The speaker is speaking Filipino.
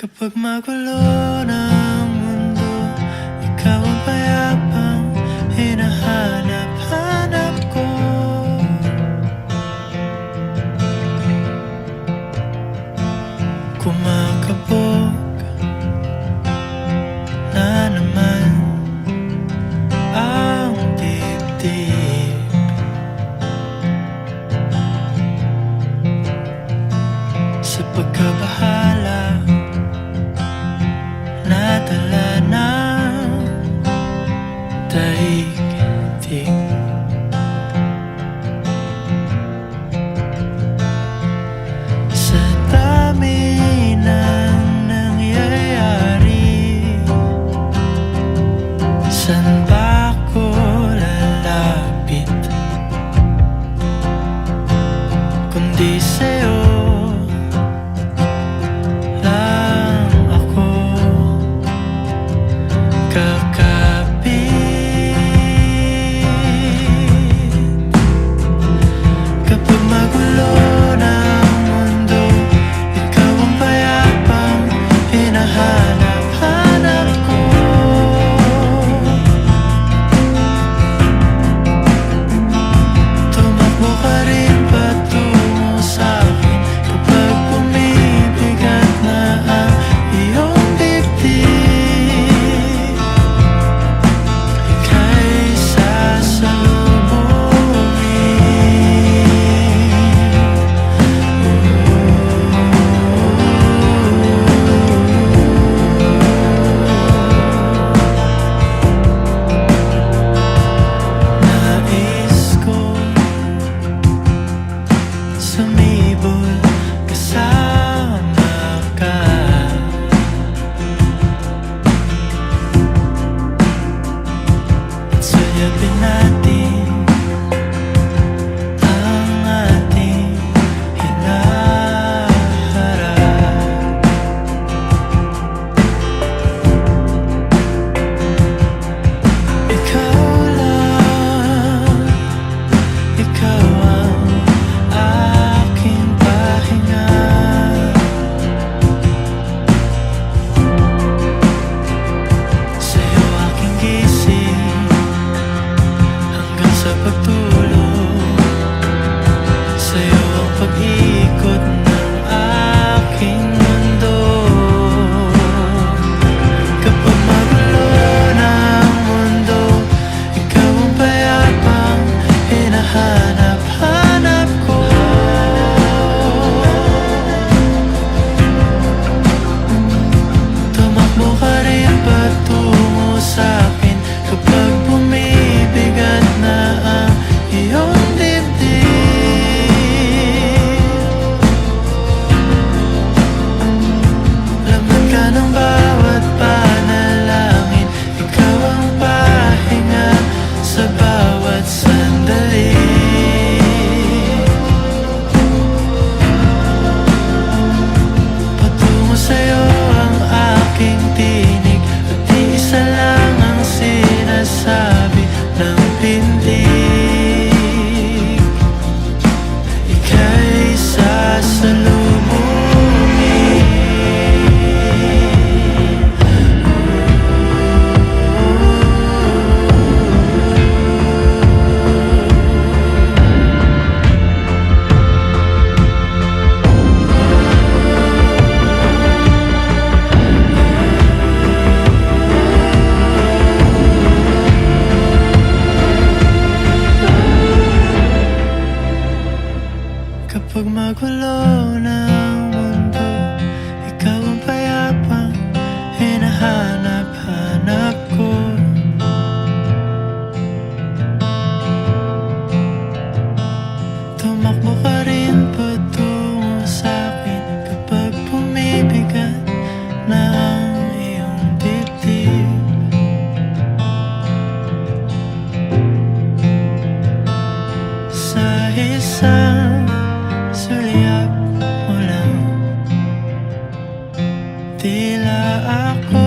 Kapag magulo ng mundo, ikaw ang payapang hinahanap-hanap ko. Kumakabog na naman ang dibdib. Sa pagkabahala, nadala ng daigdig. Sa dami ng nangyayari, saan ba ako lalapit kundi sa'yo? Sumibol kasama ka, at suyapin natin ang ating hinaharap. Ikaw lang, ikaw ang aking pahinga. Sa'yo aking gising hanggang sa pagtulog. Sa'yo ang pag-ikot ng aking mundo. Kapag magulo ng mundo, ikaw ang payapang hinahanap-hanap ko. Tumakbo ka rin patungo sa'kin kapag bumibigat na ang iyong dibdib. Laman ka ng bawat panalangin, ikaw ang pahinga sa bawat sandali. Patungo sa'yo ang aking tinig, at di isa lang ang sinasabi ng pintig. Ika'y sasalubungin. Kapag magulo ng mundo, ikaw ang payapang hinahanap-hanap ko. Tumakbo ka rin patungo sa'kin kapag bumibigat na ang iyong dibdib. Sa isang sulyap mo lang, tila ako